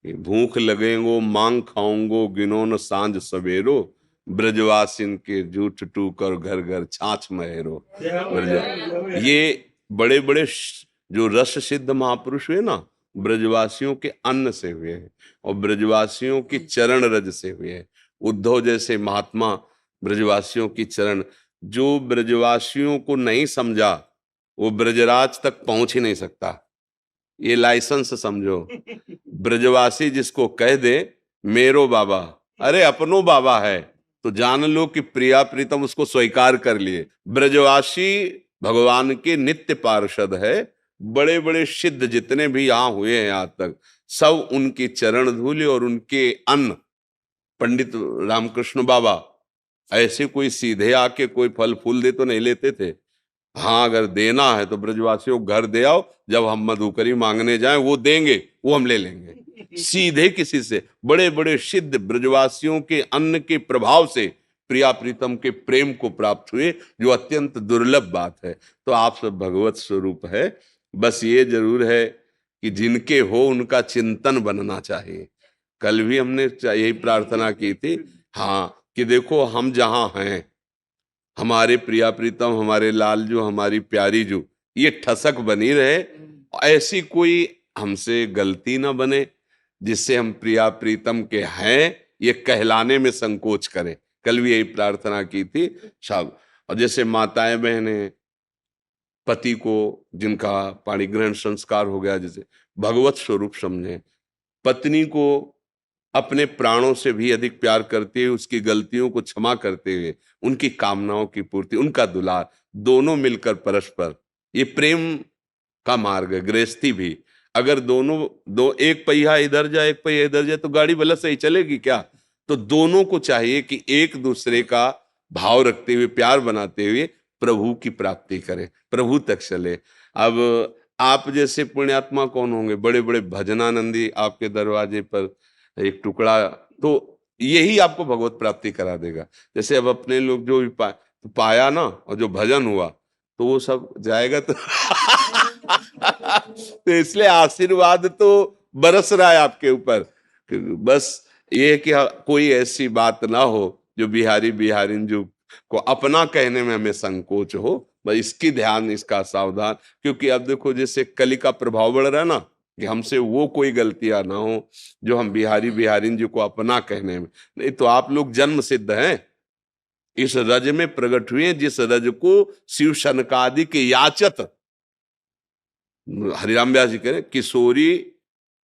कि भूख लगेंगो मांग खाऊंगो गिनो न सांझ सवेरो, ब्रजवासिन के जूठ टूक और घर घर छाछ महेरो। ये बड़े बड़े जो रस सिद्ध महापुरुष हुए ना, ब्रजवासियों के अन्न से हुए हैं और ब्रजवासियों की चरण रज से हुए हैं। उद्धव जैसे महात्मा ब्रजवासियों की चरण, जो ब्रजवासियों को नहीं समझा वो ब्रजराज तक पहुंच ही नहीं सकता। ये लाइसेंस समझो, ब्रजवासी जिसको कह दे मेरो बाबा, अरे अपनो बाबा है, तो जान लो कि प्रिया प्रीतम उसको स्वीकार कर लिए। ब्रजवासी भगवान के नित्य पार्षद है। बड़े बड़े सिद्ध जितने भी यहाँ हुए हैं आज तक, सब उनकी चरण धूलि और उनके अन्न। पंडित रामकृष्ण बाबा ऐसे कोई सीधे आके कोई फल फूल दे तो नहीं लेते थे। हाँ, अगर देना है तो ब्रजवासियों को घर दे आओ, जब हम मधुकरी मांगने जाएं वो देंगे, वो हम ले लेंगे। सीधे किसी से, बड़े बड़े सिद्ध ब्रजवासियों के अन्न के प्रभाव से प्रिया प्रीतम के प्रेम को प्राप्त हुए, जो अत्यंत दुर्लभ बात है। तो आप सब भगवत स्वरूप है, बस ये जरूर है कि जिनके हो उनका चिंतन बनना चाहिए। कल भी हमने यही प्रार्थना की थी, हाँ, कि देखो हम जहां हैं, हमारे प्रिया प्रीतम, हमारे लाल जो, हमारी प्यारी जो, ये ठसक बनी रहे, ऐसी कोई हमसे गलती ना बने जिससे हम प्रिया प्रीतम के हैं ये कहलाने में संकोच करें। कल भी यही प्रार्थना की थी सब। और जैसे माताएं बहनें पति को, जिनका पाणिग्रहण संस्कार हो गया, जैसे भगवत स्वरूप समझें, पत्नी को अपने प्राणों से भी अधिक प्यार करते हुए, उसकी गलतियों को क्षमा करते हुए, उनकी कामनाओं की पूर्ति, उनका दुलार, दोनों मिलकर परस्पर, ये प्रेम का मार्ग है। गृहस्थी भी अगर दो एक पहिया इधर जाए एक पहिया इधर जाए तो गाड़ी भला सही चलेगी क्या? तो दोनों को चाहिए कि एक दूसरे का भाव रखते हुए, प्यार बनाते हुए प्रभु की प्राप्ति करें, प्रभु तक चले। अब आप जैसे पुण्यात्मा कौन होंगे? बड़े बड़े भजनानंदी आपके दरवाजे पर एक टुकड़ा, तो यही आपको भगवत प्राप्ति करा देगा। जैसे अब अपने लोग जो भी पाया ना, और जो भजन हुआ तो वो सब जाएगा तो तो इसलिए आशीर्वाद तो बरस रहा है आपके ऊपर। बस ये है कि कोई ऐसी बात ना हो जो बिहारी बिहारिन जो को अपना कहने में हमें संकोच हो, बस इसकी ध्यान, इसका सावधान। क्योंकि अब देखो जैसे कली का प्रभाव बढ़ रहा है ना, कि हमसे वो कोई गलतियां ना हो जो हम बिहारी बिहारिन जी को अपना कहने में। नहीं तो आप लोग जन्म सिद्ध हैं, इस रज में प्रकट हुए, जिस रज को शिव शनकादि के याचत, हरिराम व्यास जी कह रहे किशोरी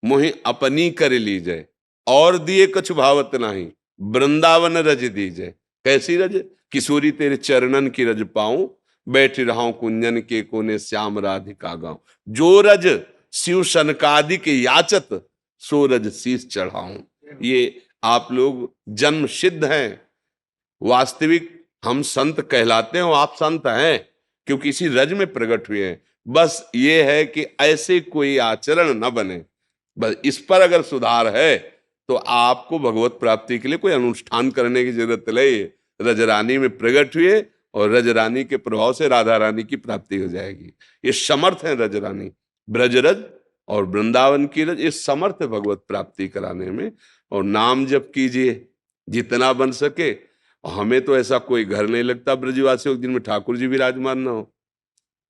मोहि अपनी कर लीजय और दिए कछु भावत नहीं, वृंदावन रज दीजय। कैसी रज? किशोरी तेरे चरणन की रज पाऊं, बैठ रहा कुंजन के कोने श्याम राधिका गाऊं। जो रज शिव शनकादि के याचत, सो रज शीस चढ़ाऊं। ये आप लोग जन्म सिद्ध हैं, वास्तविक हम संत कहलाते हैं, आप संत हैं क्योंकि इसी रज में प्रकट हुए हैं। बस ये है कि ऐसे कोई आचरण न बने, बस इस पर अगर सुधार है तो आपको भगवत प्राप्ति के लिए कोई अनुष्ठान करने की जरूरत नहीं। रजरानी में प्रकट हुए और रजरानी के प्रभाव से राधा रानी की प्राप्ति हो जाएगी। ये समर्थ है रजरानी, ब्रजरज और वृंदावन की रज, ये समर्थ है भगवत प्राप्ति कराने में। और नाम जप कीजिए जितना बन सके। और हमें तो ऐसा कोई घर नहीं लगता ब्रजवासियों के जिनमें ठाकुर जी विराजमान ना हो।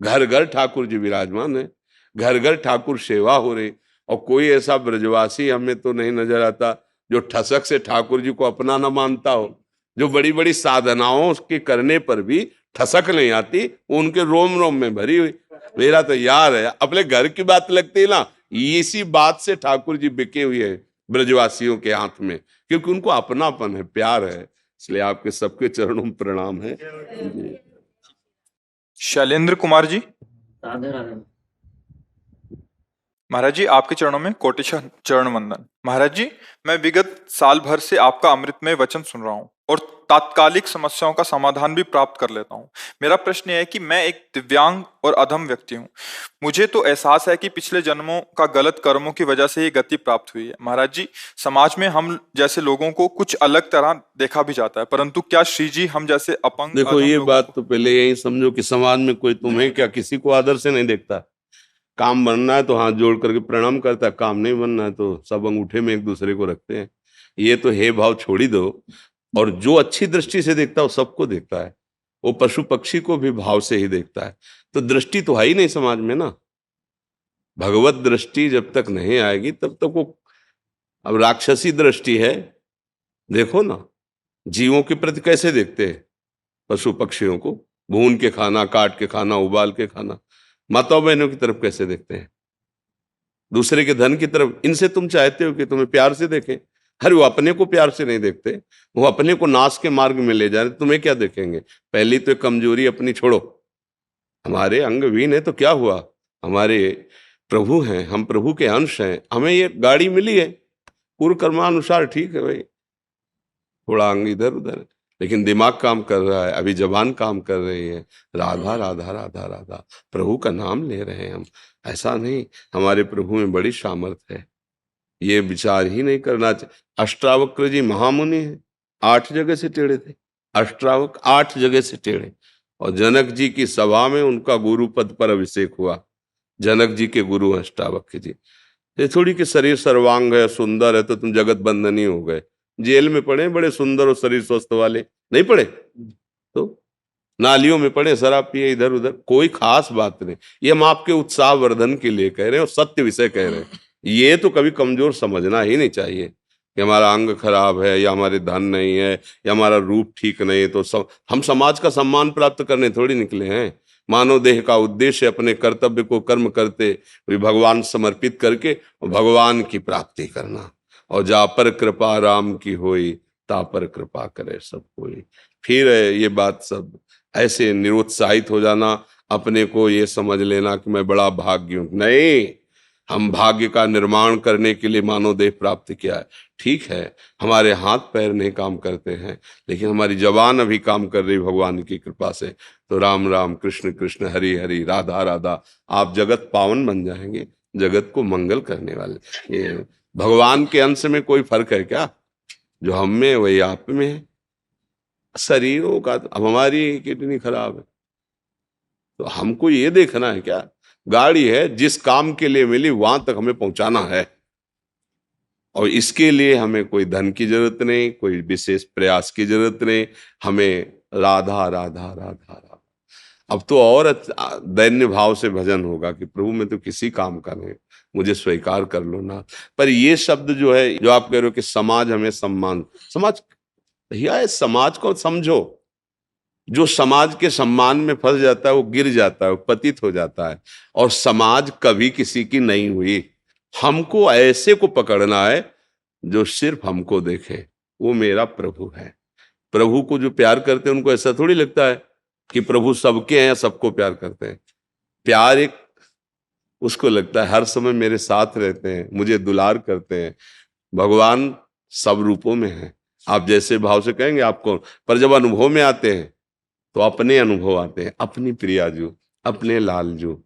घर घर ठाकुर जी विराजमान है, घर घर ठाकुर सेवा हो रही। और कोई ऐसा ब्रजवासी हमें तो नहीं नजर आता जो ठसक से ठाकुर जी को अपना ना मानता हो। जो बड़ी बड़ी साधनाओं के करने पर भी ठसक नहीं आती, उनके रोम रोम में भरी हुई। मेरा तो यार है, अपने घर की बात लगती है ना, इसी बात से ठाकुर जी बिके हुए हैं ब्रजवासियों के हाथ में, क्योंकि उनको अपनापन है, प्यार है। इसलिए आपके सबके चरणों में प्रणाम है। शैलेंद्र कुमार जी, राधे राधे। महाराज जी आपके चरणों में कोटिशः चरण वंदन। महाराज जी, मैं विगत साल भर से आपका अमृतमय वचन सुन रहा हूँ और तात्कालिक समस्याओं का समाधान भी प्राप्त कर लेता हूँ। मेरा प्रश्न है कि मैं एक दिव्यांग और अधम व्यक्ति हूँ। मुझे तो एहसास है कि पिछले जन्मों का गलत कर्मों की वजह से ये गति प्राप्त हुई है। महाराज जी, समाज में हम जैसे लोगों को कुछ अलग तरह देखा भी जाता है, परंतु क्या श्री जी हम जैसे अपंग? देखो ये बात तो पहले यही समझो कि समाज में कोई तुम्हें क्या किसी को आदर से नहीं देखता। काम बनना है तो हाथ जोड़ करके प्रणाम करता है, काम नहीं बनना है तो सब अंगूठे में एक दूसरे को रखते हैं। ये तो हे भाव छोड़ी दो। और जो अच्छी दृष्टि से देखता है वो सबको देखता है, वो पशु पक्षी को भी भाव से ही देखता है। तो दृष्टि तो है ही नहीं समाज में ना। भगवत दृष्टि जब तक नहीं आएगी तब तक वो, अब राक्षसी दृष्टि है। देखो ना जीवों के प्रति कैसे देखते हैं, पशु पक्षियों को भून के खाना, काट के खाना, उबाल के खाना। माताओं बहनों की तरफ कैसे देखते हैं, दूसरे के धन की तरफ। इनसे तुम चाहते हो कि तुम्हें प्यार से देखें, अरे वो अपने को प्यार से नहीं देखते, वो अपने को नाश के मार्ग में ले जा रहे, तुम्हें क्या देखेंगे। पहली तो कमजोरी अपनी छोड़ो। हमारे अंगहीन है तो क्या हुआ, हमारे प्रभु हैं, हम प्रभु के अंश हैं। हमें ये गाड़ी मिली है पूर्व कर्मानुसार, ठीक है भाई, थोड़ा अंग इधर उधर, लेकिन दिमाग काम कर रहा है, अभी जबान काम कर रही है। राधा राधा राधा राधा, प्रभु का नाम ले रहे हैं हम। ऐसा नहीं, हमारे प्रभु में बड़ी सामर्थ्य है, ये विचार ही नहीं करना चाहिए। अष्टावक्र जी महामुनि हैं, 8 जगह से टेढ़े थे। अष्टावक 8 जगह से टेढ़े, और जनक जी की सभा में उनका गुरु पद पर अभिषेक हुआ। जनक जी के गुरु अष्टावक्र जी। ये थोड़ी कि शरीर सर्वांग है, सुंदर है तो तुम जगत बंधनी हो गए। जेल में पड़े बड़े सुंदर और शरीर स्वस्थ वाले, नहीं पड़े तो नालियों में पड़े, शराब पिए इधर उधर, कोई खास बात नहीं। ये हम आपके उत्साह वर्धन के लिए कह रहे हैं और सत्य विषय कह रहे हैं। ये तो कभी कमजोर समझना ही नहीं चाहिए कि हमारा अंग खराब है या हमारे धन नहीं है या हमारा रूप ठीक नहीं है तो हम समाज का सम्मान प्राप्त करने थोड़ी निकले हैं। मानव देह का उद्देश्य अपने कर्तव्य को कर्म करते हुए भगवान समर्पित करके भगवान की प्राप्ति करना। और जा पर कृपा राम की होई, ता पर कृपा करे सब कोई। फिर ये बात सब ऐसे निरुत्साहित हो जाना, अपने को ये समझ लेना कि मैं बड़ा भाग्य हूं, नहीं। हम भाग्य का निर्माण करने के लिए मानव देह प्राप्त किया है। ठीक है, हमारे हाथ पैर नहीं काम करते हैं, लेकिन हमारी जबान अभी काम कर रही भगवान की कृपा से। तो राम राम, कृष्ण कृष्ण, हरि हरि, राधा राधा, आप जगत पावन बन जाएंगे, जगत को मंगल करने वाले। ये भगवान के अंश में कोई फर्क है क्या? जो हम में वही आप में है। शरीरों का, अब हमारी किडनी खराब है तो हमको ये देखना है क्या? गाड़ी है, जिस काम के लिए मिली वहां तक हमें पहुंचाना है, और इसके लिए हमें कोई धन की जरूरत नहीं, कोई विशेष प्रयास की जरूरत नहीं। हमें राधा राधा राधा राधा। अब तो और दैन्य भाव से भजन होगा कि प्रभु मैं तो किसी काम का नहीं, मुझे स्वीकार कर लो ना। पर ये शब्द जो है, जो आप कह रहे हो कि समाज हमें सम्मान, समाज, भैया समाज को समझो। जो समाज के सम्मान में फंस जाता है वो गिर जाता है, वो पतित हो जाता है। और समाज कभी किसी की नहीं हुई। हमको ऐसे को पकड़ना है जो सिर्फ हमको देखे, वो मेरा प्रभु है। प्रभु को जो प्यार करते हैं उनको ऐसा थोड़ी लगता है कि प्रभु सबके हैं, सबको प्यार करते हैं। प्यार एक उसको लगता है हर समय मेरे साथ रहते हैं, मुझे दुलार करते हैं। भगवान सब रूपों में है, आप जैसे भाव से कहेंगे आपको, पर जब अनुभव में आते हैं तो अपने अनुभव आते हैं, अपनी प्रियाजू, अपने लालजू,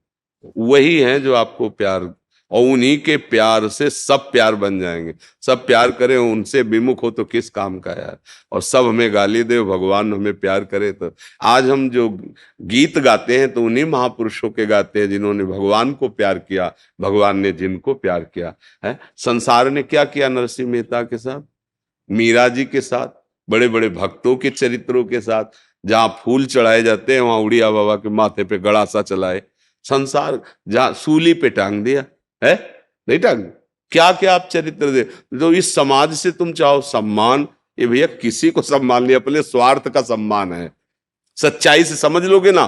वही हैं जो आपको प्यार, और उन्हीं के प्यार से सब प्यार बन जाएंगे। सब प्यार करें, उनसे विमुख हो तो किस काम का यार। और सब हमें गाली दे, भगवान हमें प्यार करे। तो आज हम जो गीत गाते हैं तो उन्हीं महापुरुषों के गाते हैं जिन्होंने भगवान को प्यार किया, भगवान ने जिनको प्यार किया है। संसार ने क्या किया नरसिंह मेहता के साथ, मीरा जी के साथ, बड़े बड़े भक्तों के चरित्रों के साथ। जहां फूल चढ़ाए जाते हैं वहां उड़िया बाबा के माथे पे गड़ासा चलाए। संसार जहां सूली पे टांग दिया है, नहीं टांग, क्या क्या आप चरित्र दे। तो इस समाज से तुम चाहो सम्मान, ये भैया किसी को सम्मान नहीं, अपने स्वार्थ का सम्मान है। सच्चाई से समझ लोगे ना,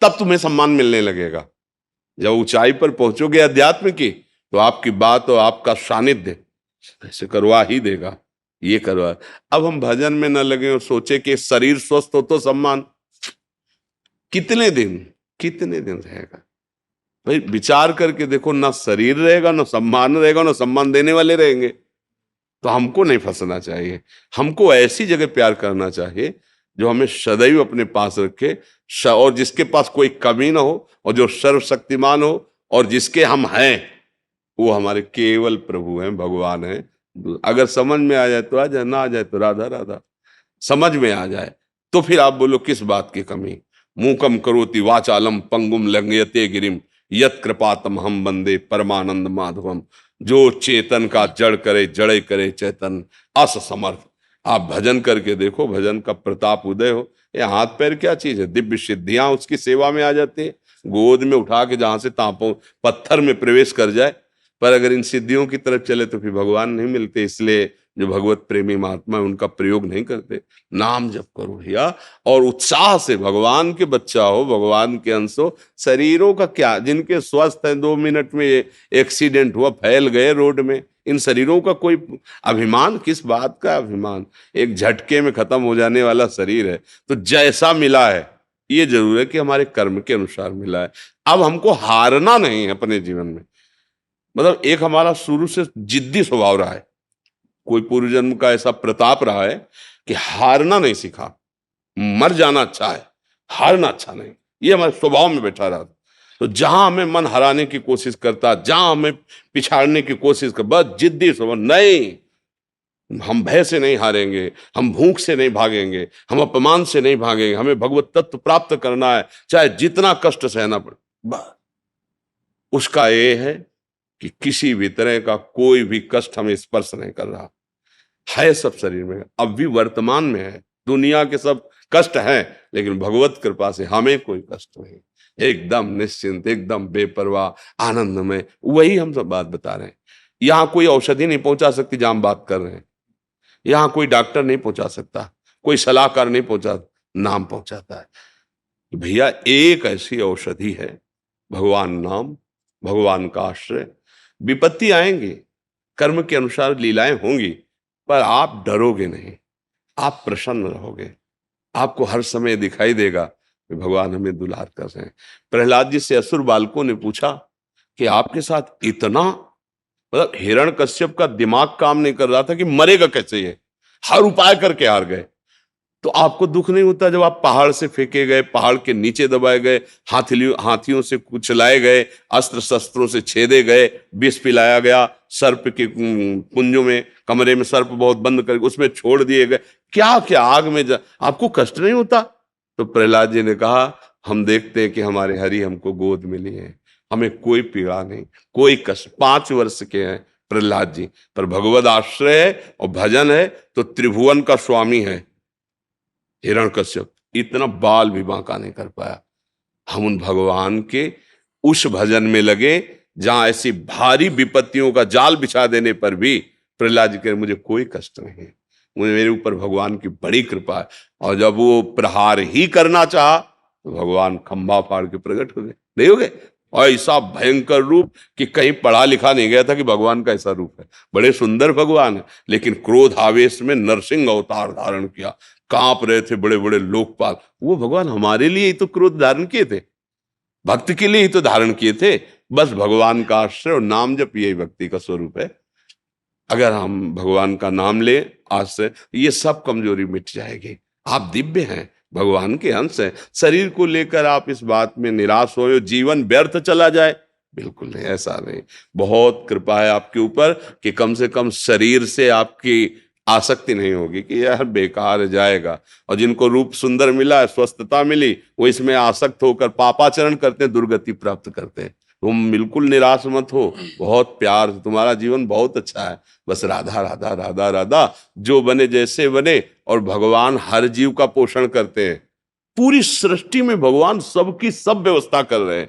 तब तुम्हें सम्मान मिलने लगेगा। जब ऊंचाई पर पहुंचोगे अध्यात्म की, तो आपकी बात और आपका सानिध्य ऐसे करवा ही देगा, ये करवा। अब हम भजन में न लगे और सोचे कि शरीर स्वस्थ हो तो सम्मान, कितने दिन रहेगा भाई? विचार करके देखो, ना शरीर रहेगा, ना सम्मान रहेगा, ना सम्मान देने वाले रहेंगे। तो हमको नहीं फंसना चाहिए, हमको ऐसी जगह प्यार करना चाहिए जो हमें सदैव अपने पास रखे, और जिसके पास कोई कमी ना हो, और जो सर्वशक्तिमान हो, और जिसके हम हैं वो हमारे केवल प्रभु हैं, भगवान हैं। अगर समझ में आ जाए तो आ जाए, ना आ जाए तो राधा राधा। समझ में आ जाए तो फिर आप बोलो किस बात की कमी। मूकम करोति वाचालम पंगुम लंघयते गिरिम यत् कृपातम हम वंदे परमानंद माधवम। जो चेतन का जड़ करे, जड़े करे चेतन अस समर्थ। आप भजन करके देखो, भजन का प्रताप उदय हो। ये हाथ पैर क्या चीज है, दिव्य सिद्धियां उसकी सेवा में आ जाती है। गोद में उठा के जहां से तापों पत्थर में प्रवेश कर जाए। पर अगर इन सिद्धियों की तरफ चले तो फिर भगवान नहीं मिलते। इसलिए जो भगवत प्रेमी महात्मा उनका प्रयोग नहीं करते। नाम जप करो भैया, और उत्साह से भगवान के बच्चा हो, भगवान के अंश हो। शरीरों का क्या, जिनके स्वस्थ हैं 2 मिनट में एक्सीडेंट हुआ, फैल गए रोड में, इन शरीरों का कोई अभिमान, किस बात का अभिमान? एक झटके में खत्म हो जाने वाला शरीर है। तो जैसा मिला है, ये जरूर है कि हमारे कर्म के अनुसार मिला है। अब हमको हारना नहीं है अपने जीवन में। मतलब एक हमारा शुरू से जिद्दी स्वभाव रहा है, कोई पूर्व जन्म का ऐसा प्रताप रहा है कि हारना नहीं सीखा। मर जाना अच्छा है, हारना अच्छा नहीं, ये हमारे स्वभाव में बैठा रहा। तो जहां हमें मन हराने की कोशिश करता, जहां हमें पिछाड़ने की कोशिश कर, बस जिद्दी स्वभाव, नहीं, हम भय से नहीं हारेंगे, हम भूख से नहीं भागेंगे, हम अपमान से नहीं भागेंगे। हमें भगवत तत्व प्राप्त करना है, चाहे जितना कष्ट सहना पड़े। बस उसका ये है कि किसी भी तरह का कोई भी कष्ट हमें स्पर्श नहीं कर रहा है। सब शरीर में अब भी वर्तमान में है, दुनिया के सब कष्ट हैं, लेकिन भगवत कृपा से हमें कोई कष्ट नहीं, एकदम निश्चिंत, एकदम बेपरवाह, आनंद में। वही हम सब बात बता रहे हैं। यहां कोई औषधि नहीं पहुंचा सकती जहां हम बात कर रहे हैं, यहां कोई डॉक्टर नहीं पहुंचा सकता, कोई सलाहकार नहीं पहुंचा, नाम पहुंचाता है। भैया एक ऐसी औषधि है, भगवान नाम, भगवान का आश्रय। विपत्ति आएंगी, कर्म के अनुसार लीलाएं होंगी, पर आप डरोगे नहीं, आप प्रसन्न रहोगे। आपको हर समय दिखाई देगा कि भगवान हमें दुलार कर रहे हैं। प्रहलाद जी से असुर बालकों ने पूछा कि आपके साथ इतना, मतलब हिरण्यकश्यप का दिमाग काम नहीं कर रहा था कि मरेगा कैसे ये, हर उपाय करके हार गए। तो आपको दुख नहीं होता जब आप पहाड़ से फेंके गए, पहाड़ के नीचे दबाए गए, हाथियों से कुचलाए गए, अस्त्र शस्त्रों से छेदे गए, विष पिलाया गया, सर्प के कुंजों में, कमरे में सर्प बहुत बंद करके उसमें छोड़ दिए गए, क्या क्या आग में आपको कष्ट नहीं होता? तो प्रहलाद जी ने कहा, हम देखते हैं कि हमारे हरि हमको गोद मिली है, हमें कोई पीड़ा नहीं, कोई कष्ट। 5 वर्ष के हैं प्रहलाद जी, पर भगवद आश्रय है और भजन है तो त्रिभुवन का स्वामी है हिरण्यकश्यप, इतना बाल भी बांका नहीं कर पाया। हम उन भगवान के उस भजन में लगे जहां ऐसी भारी विपत्तियों का जाल बिछा देने पर भी प्रहलाद जी कह, मुझे कोई कष्ट नहीं है, मुझे मेरे ऊपर भगवान की बड़ी कृपा है। और जब वो प्रहार ही करना चाहा तो भगवान खंभा फाड़ के प्रकट हो गए, नहीं हो गए? और ऐसा भयंकर रूप कि कहीं पढ़ा लिखा नहीं गया था कि भगवान का ऐसा रूप है। बड़े सुंदर भगवान है, लेकिन क्रोध आवेश में नरसिंह अवतार धारण किया, कांप रहे थे बड़े बड़े लोकपाल। वो भगवान हमारे लिए ही तो क्रोध धारण किए थे, भक्त के लिए ही तो धारण किए थे। बस भगवान का आश्रय और नाम जप, यही भक्ति का स्वरूप है। अगर हम भगवान का नाम ले आज से, ये सब कमजोरी मिट जाएगी। आप दिव्य हैं, भगवान के अंश हैं। शरीर को लेकर आप इस बात में निराश हो, जीवन व्यर्थ चला जाए, बिल्कुल नहीं, ऐसा नहीं। बहुत कृपा है आपके ऊपर कि कम से कम शरीर से आपकी आसक्ति नहीं होगी कि यह बेकार जाएगा। और जिनको रूप सुंदर मिला, स्वस्थता मिली, वो इसमें आसक्त होकर पापाचरण करते हैं, दुर्गति प्राप्त करते हैं। तुम बिल्कुल निराश मत हो, बहुत प्यार, तुम्हारा जीवन बहुत अच्छा है। बस राधा राधा राधा राधा, जो बने जैसे बने। और भगवान हर जीव का पोषण करते हैं, पूरी सृष्टि में भगवान सबकी सब व्यवस्था कर रहे हैं।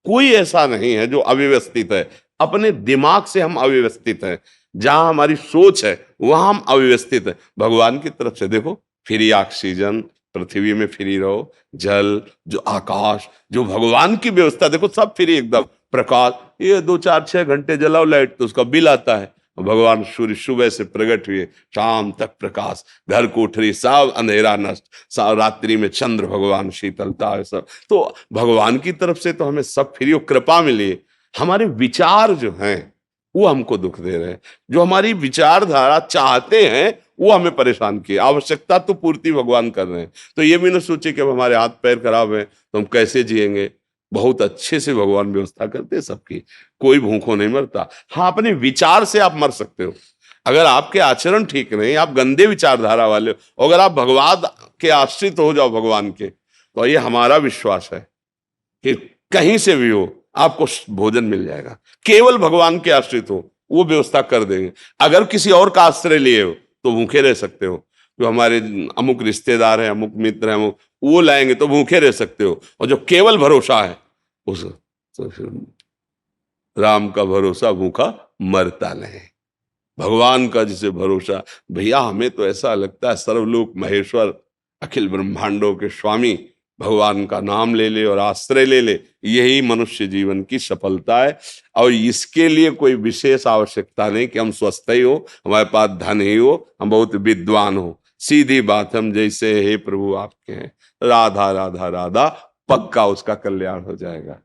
कोई ऐसा नहीं है जो अव्यवस्थित है। अपने दिमाग से हम अव्यवस्थित हैं, जहां हमारी सोच है वहां हम अव्यवस्थित है। भगवान की तरफ से देखो, फ्री ऑक्सीजन, पृथ्वी में फ्री रहो, जल, जो आकाश, जो भगवान की व्यवस्था देखो, सब फ्री एकदम। प्रकाश, ये 2-4-6 घंटे जलाओ लाइट तो उसका बिल आता है। भगवान सूर्य सुबह से प्रकट हुए, शाम तक प्रकाश, घर कोठरी सब अंधेरा नष्ट, रात्रि में चंद्र भगवान, शीतलता है सब। तो भगवान की तरफ से तो हमें सब फ्री और कृपा मिली। हमारे विचार जो हैं वो हमको दुख दे रहे हैं, जो हमारी विचारधारा चाहते हैं वो हमें परेशान किए। आवश्यकता तो पूर्ति भगवान कर रहे हैं, तो ये भी ना सोचे कि अब हमारे हाथ पैर खराब है तो हम कैसे जिएंगे। बहुत अच्छे से भगवान व्यवस्था करते हैं सबकी, कोई भूखों नहीं मरता। हाँ, अपने विचार से आप मर सकते हो। अगर आपके आचरण ठीक नहीं, आप गंदे विचारधारा वाले हो, अगर आप भगवान के आश्रित हो जाओ भगवान के, तो ये हमारा विश्वास है कि कहीं से भी हो आपको भोजन मिल जाएगा। केवल भगवान के आश्रित हो, वो व्यवस्था कर देंगे। अगर किसी और का आश्रय लिए हो तो भूखे रह सकते हो। जो हमारे अमुक रिश्तेदार हैं, अमुक मित्र हैं, अमुक, वो लाएंगे तो भूखे रह सकते हो। और जो केवल भरोसा है उस तो राम का भरोसा भूखा मरता नहीं। भगवान का जिसे भरोसा, भैया हमें तो ऐसा लगता है सर्वलोक महेश्वर, अखिल ब्रह्मांडों के स्वामी भगवान का नाम ले ले और आश्रय ले ले, यही मनुष्य जीवन की सफलता है। और इसके लिए कोई विशेष आवश्यकता नहीं कि हम स्वस्थ ही हो, हमारे पास धन ही हो, हम बहुत विद्वान हो। सीधी बात, हम जैसे हे प्रभु आपके हैं, राधा राधा राधा, पक्का उसका कल्याण हो जाएगा।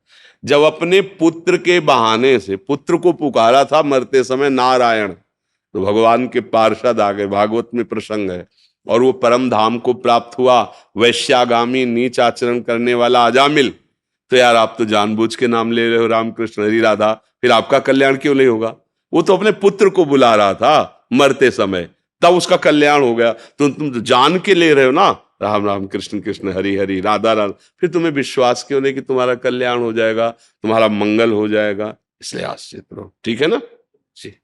जब अपने पुत्र के बहाने से पुत्र को पुकारा था मरते समय नारायण, तो भगवान के पार्षद आ गए, भागवत में प्रसंग है। और वो परम धाम को प्राप्त हुआ, वैश्यागामी नीच आचरण करने वाला अजामिल। तो यार आप तो जानबूझ के नाम ले रहे हो रामकृष्ण हरि राधा, फिर आपका कल्याण क्यों नहीं होगा? वो तो अपने पुत्र को बुला रहा था मरते समय, तब उसका कल्याण हो गया। तो तुम तो जान के ले रहे हो ना, राम राम कृष्ण कृष्ण हरि हरि राधा राधा, फिर तुम्हें विश्वास क्यों नहीं कि तुम्हारा कल्याण हो जाएगा, तुम्हारा मंगल हो जाएगा? इसलिए आश्रित रहो, ठीक है ना जी।